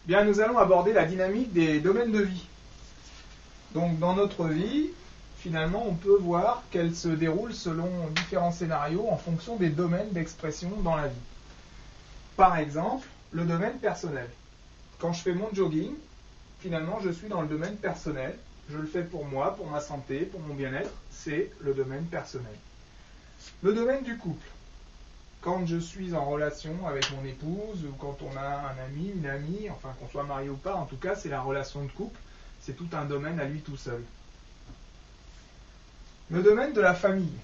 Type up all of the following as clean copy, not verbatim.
Bien, nous allons aborder la dynamique des domaines de vie. Donc, dans notre vie, finalement, on peut voir qu'elle se déroule selon différents scénarios en fonction des domaines d'expression dans la vie. Par exemple, le domaine personnel. Quand je fais mon jogging, finalement, je suis dans le domaine personnel. Je le fais pour moi, pour ma santé, pour mon bien-être. C'est le domaine personnel. Le domaine du couple. Quand je suis en relation avec mon épouse, ou quand on a un ami, une amie, enfin qu'on soit marié ou pas, en tout cas, c'est la relation de couple. C'est tout un domaine à lui tout seul. Le domaine de la famille.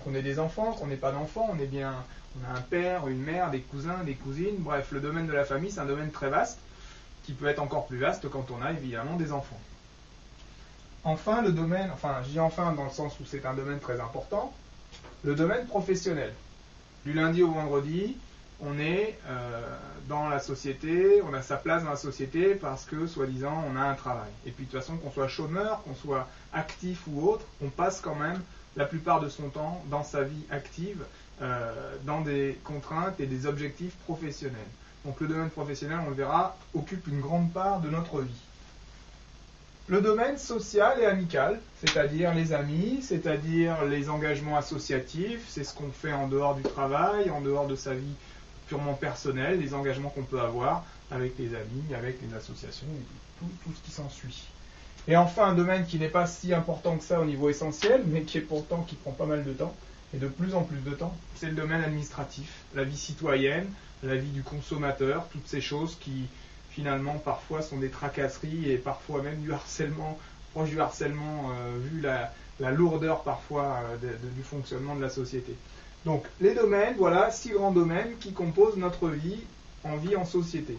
Qu'on ait des enfants, qu'on n'ait pas d'enfants, on a un père, une mère, des cousins, des cousines. Bref, le domaine de la famille, c'est un domaine très vaste, qui peut être encore plus vaste quand on a évidemment des enfants. Enfin, le domaine, je dis enfin dans le sens où c'est un domaine très important, le domaine professionnel. Du lundi au vendredi, on est dans la société, on a sa place dans la société parce que, soi-disant, on a un travail. Et puis, de toute façon, qu'on soit chômeur, qu'on soit actif ou autre, on passe quand même la plupart de son temps dans sa vie active, dans des contraintes et des objectifs professionnels. Donc, le domaine professionnel, on le verra, occupe une grande part de notre vie. Le domaine social et amical, c'est-à-dire les amis, c'est-à-dire les engagements associatifs, c'est ce qu'on fait en dehors du travail, en dehors de sa vie purement personnelle, les engagements qu'on peut avoir avec les amis, avec les associations, et tout ce qui s'ensuit. Et enfin, un domaine qui n'est pas si important que ça au niveau essentiel, mais qui prend pas mal de temps, et de plus en plus de temps, c'est le domaine administratif, la vie citoyenne, la vie du consommateur, toutes ces choses qui, finalement, parfois sont des tracasseries et parfois même du harcèlement, proche du harcèlement, vu la lourdeur parfois du fonctionnement de la société. Donc, les domaines, voilà, 6 grands domaines qui composent notre vie en société.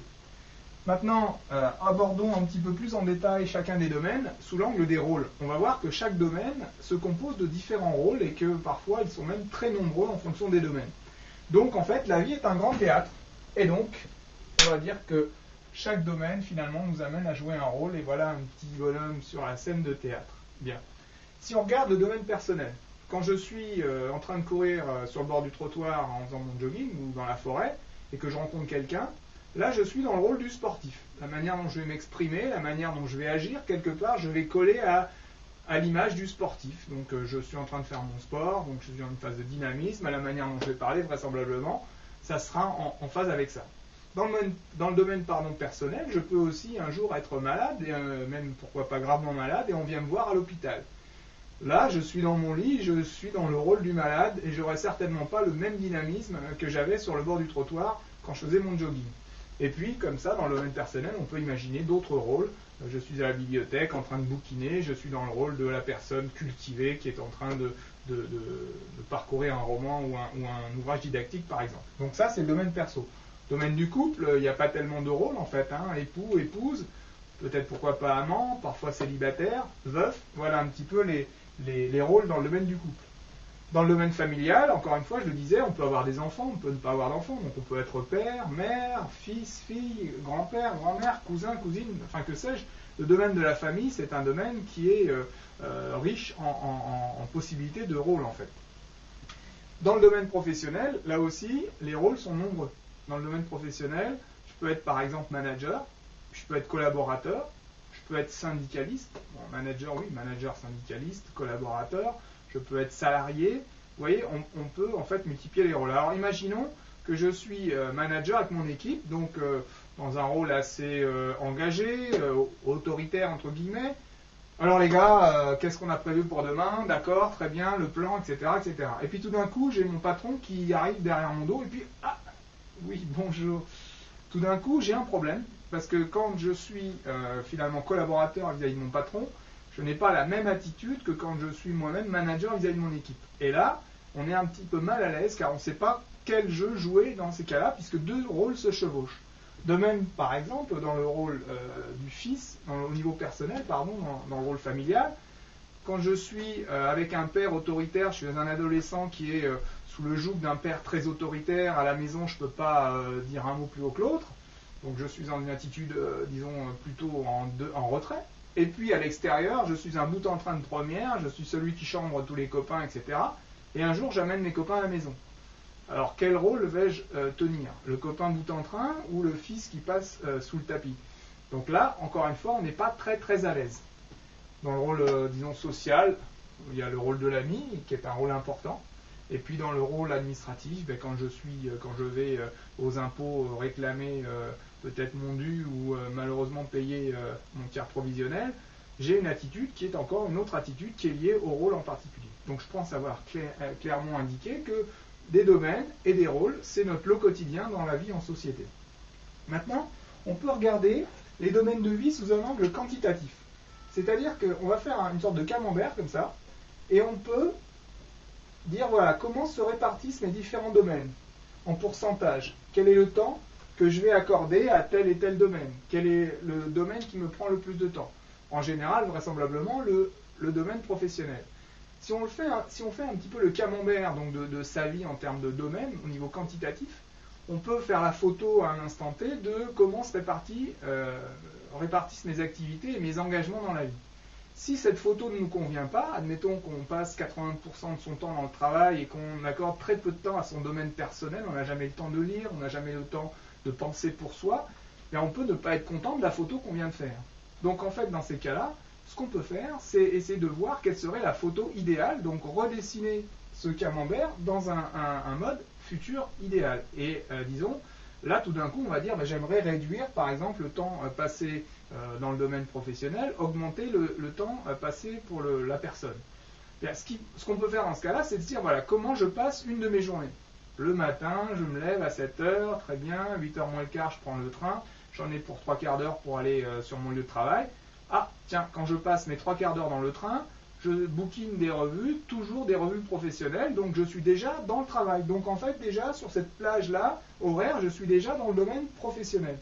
Maintenant, abordons un petit peu plus en détail chacun des domaines sous l'angle des rôles. On va voir que chaque domaine se compose de différents rôles et que parfois ils sont même très nombreux en fonction des domaines. Donc, en fait, la vie est un grand théâtre. Et donc, on va dire que chaque domaine, finalement, nous amène à jouer un rôle. Et voilà un petit bonhomme sur la scène de théâtre. Bien. Si on regarde le domaine personnel, quand je suis en train de courir sur le bord du trottoir en faisant mon jogging ou dans la forêt, et que je rencontre quelqu'un, là, je suis dans le rôle du sportif. La manière dont je vais m'exprimer, la manière dont je vais agir, quelque part, je vais coller à l'image du sportif. Donc, je suis en train de faire mon sport, donc je suis dans une phase de dynamisme. À la manière dont je vais parler, vraisemblablement, ça sera en phase avec ça. Dans le domaine personnel, je peux aussi un jour être malade, et même pourquoi pas gravement malade, et on vient me voir à l'hôpital. Là, je suis dans mon lit, je suis dans le rôle du malade, et j'aurai certainement pas le même dynamisme que j'avais sur le bord du trottoir quand je faisais mon jogging. Et puis, comme ça, dans le domaine personnel, on peut imaginer d'autres rôles. Je suis à la bibliothèque en train de bouquiner, je suis dans le rôle de la personne cultivée qui est en train de parcourir un roman ou un ouvrage didactique, par exemple. Donc ça, c'est le domaine perso. Domaine du couple, il n'y a pas tellement de rôles, en fait. Époux, épouse, peut-être pourquoi pas amant, parfois célibataire, veuf. Voilà un petit peu les rôles dans le domaine du couple. Dans le domaine familial, encore une fois, je le disais, on peut avoir des enfants, on peut ne pas avoir d'enfants. Donc on peut être père, mère, fils, fille, grand-père, grand-mère, cousin, cousine, enfin que sais-je. Le domaine de la famille, c'est un domaine qui est riche en possibilités de rôles, en fait. Dans le domaine professionnel, là aussi, les rôles sont nombreux. Dans le domaine professionnel, je peux être par exemple manager, je peux être collaborateur, je peux être syndicaliste. Bon, manager, oui, manager, syndicaliste, collaborateur. Je peux être salarié. Vous voyez, on peut en fait multiplier les rôles. Alors imaginons que je suis manager avec mon équipe, donc dans un rôle assez engagé, autoritaire entre guillemets. Alors les gars, qu'est-ce qu'on a prévu pour demain? D'accord, très bien, le plan, etc., etc. Et puis tout d'un coup, j'ai mon patron qui arrive derrière mon dos et puis oui, bonjour. Tout d'un coup, j'ai un problème parce que quand je suis finalement collaborateur vis-à-vis de mon patron, je n'ai pas la même attitude que quand je suis moi-même manager vis-à-vis de mon équipe. Et là, on est un petit peu mal à l'aise car on ne sait pas quel jeu jouer dans ces cas-là puisque deux rôles se chevauchent. De même, par exemple, dans le rôle du fils, au niveau personnel, dans le rôle familial, quand je suis avec un père autoritaire, je suis un adolescent qui est sous le joug d'un père très autoritaire, à la maison je ne peux pas dire un mot plus haut que l'autre, donc je suis dans une attitude, plutôt en retrait. Et puis à l'extérieur, je suis un bout en train de première, je suis celui qui chambre tous les copains, etc. Et un jour, j'amène mes copains à la maison. Alors quel rôle vais-je tenir? Le copain bout en train ou le fils qui passe sous le tapis? Donc là, encore une fois, on n'est pas très très à l'aise. Dans le rôle, disons, social, il y a le rôle de l'ami, qui est un rôle important. Et puis dans le rôle administratif, ben, quand je vais aux impôts réclamer peut-être mon dû ou malheureusement payer mon tiers provisionnel, j'ai une attitude qui est encore une autre attitude qui est liée au rôle en particulier. Donc je pense avoir clairement indiqué que des domaines et des rôles, c'est notre lot quotidien dans la vie en société. Maintenant, on peut regarder les domaines de vie sous un angle quantitatif. C'est-à-dire qu'on va faire une sorte de camembert comme ça, et on peut dire voilà comment se répartissent mes différents domaines en pourcentage. Quel est le temps que je vais accorder à tel et tel domaine? Quel est le domaine qui me prend le plus de temps? En général, vraisemblablement, le domaine professionnel. Si on fait un petit peu le camembert donc de sa vie en termes de domaine, au niveau quantitatif, on peut faire la photo à un instant T de comment se répartissent mes activités et mes engagements dans la vie. Si cette photo ne nous convient pas, admettons qu'on passe 80% de son temps dans le travail et qu'on accorde très peu de temps à son domaine personnel, on n'a jamais le temps de lire, on n'a jamais le temps de penser pour soi, et on peut ne pas être content de la photo qu'on vient de faire. Donc en fait, dans ces cas-là, ce qu'on peut faire, c'est essayer de voir quelle serait la photo idéale, donc redessiner ce camembert dans un mode futur idéal. Et disons, là tout d'un coup on va dire j'aimerais réduire par exemple le temps passé dans le domaine professionnel, augmenter le temps passé pour la personne. Bien, ce qu'on peut faire dans ce cas-là, c'est de dire voilà comment je passe une de mes journées. Le matin, je me lève à 7h, très bien, 8h moins le quart, je prends le train, j'en ai pour 3/4 d'heure pour aller sur mon lieu de travail. Ah, tiens, quand je passe mes 3/4 d'heure dans le train, je bookine des revues, toujours des revues professionnelles, donc je suis déjà dans le travail. Donc en fait, déjà, sur cette plage-là, horaire, je suis déjà dans le domaine professionnel.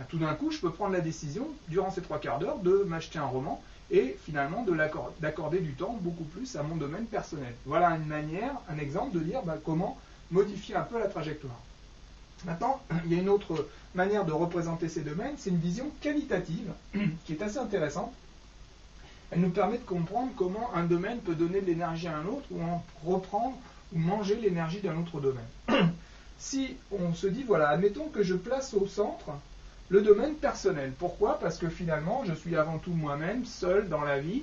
Et tout d'un coup, je peux prendre la décision, durant ces 3/4 d'heure, de m'acheter un roman et finalement d'accorder du temps beaucoup plus à mon domaine personnel. Voilà une manière, un exemple de dire comment modifier un peu la trajectoire. Maintenant, il y a une autre manière de représenter ces domaines, c'est une vision qualitative, qui est assez intéressante. Elle nous permet de comprendre comment un domaine peut donner de l'énergie à un autre, ou en reprendre ou manger l'énergie d'un autre domaine. Si on se dit, voilà, admettons que je place au centre le domaine personnel. Pourquoi? Parce que finalement, je suis avant tout moi-même, seul dans la vie.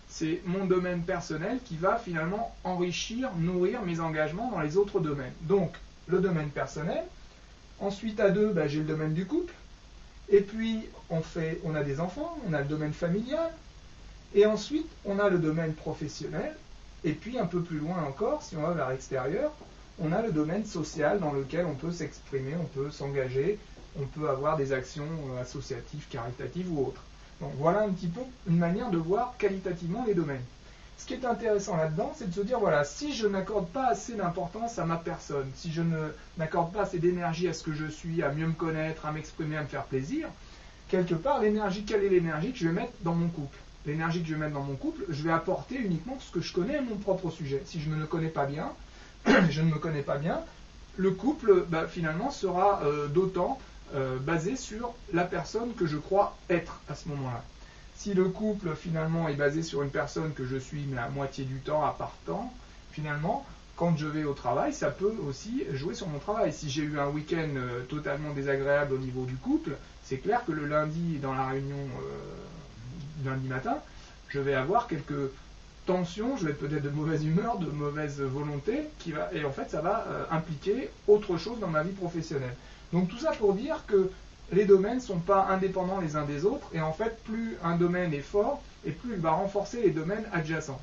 C'est mon domaine personnel qui va finalement enrichir, nourrir mes engagements dans les autres domaines. Donc, le domaine personnel. Ensuite, à deux, j'ai le domaine du couple. Et puis, on a des enfants, on a le domaine familial. Et ensuite, on a le domaine professionnel. Et puis, un peu plus loin encore, si on va vers l'extérieur, on a le domaine social dans lequel on peut s'exprimer, on peut s'engager, on peut avoir des actions associatives, caritatives ou autres. Donc voilà un petit peu une manière de voir qualitativement les domaines. Ce qui est intéressant là-dedans, c'est de se dire, voilà, si je n'accorde pas assez d'importance à ma personne, si je n'accorde pas assez d'énergie à ce que je suis, à mieux me connaître, à m'exprimer, à me faire plaisir, quelque part, quelle est l'énergie que je vais mettre dans mon couple? L'énergie que je vais mettre dans mon couple, je vais apporter uniquement ce que je connais à mon propre sujet. Si je ne me connais pas bien, le couple, finalement, sera d'autant basé sur la personne que je crois être à ce moment-là. Si le couple finalement est basé sur une personne que je suis mais à moitié du temps, à part temps, finalement, quand je vais au travail, ça peut aussi jouer sur mon travail. Si j'ai eu un week-end totalement désagréable au niveau du couple, c'est clair que le lundi, dans la réunion lundi matin, je vais avoir quelques tensions, je vais être peut-être de mauvaise humeur, de mauvaise volonté, et en fait ça va impliquer autre chose dans ma vie professionnelle. Donc tout ça pour dire que les domaines ne sont pas indépendants les uns des autres, et en fait, plus un domaine est fort, et plus il va renforcer les domaines adjacents.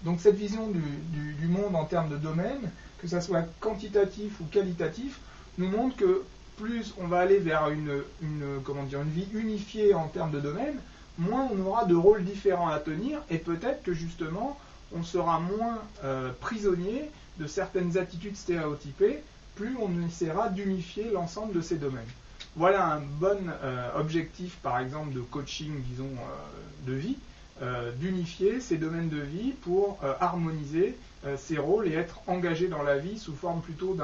Donc cette vision du monde en termes de domaines, que ça soit quantitatif ou qualitatif, nous montre que plus on va aller vers une vie unifiée en termes de domaines, moins on aura de rôles différents à tenir, et peut-être que justement, on sera moins prisonnier de certaines attitudes stéréotypées, plus on essaiera d'unifier l'ensemble de ces domaines. Voilà un bon objectif, par exemple, de coaching, disons, de vie, d'unifier ces domaines de vie pour harmoniser ces rôles et être engagé dans la vie sous forme plutôt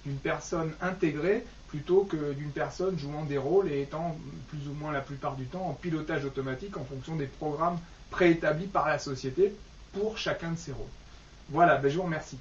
d'une personne intégrée plutôt que d'une personne jouant des rôles et étant plus ou moins la plupart du temps en pilotage automatique en fonction des programmes préétablis par la société pour chacun de ces rôles. Voilà, je vous remercie.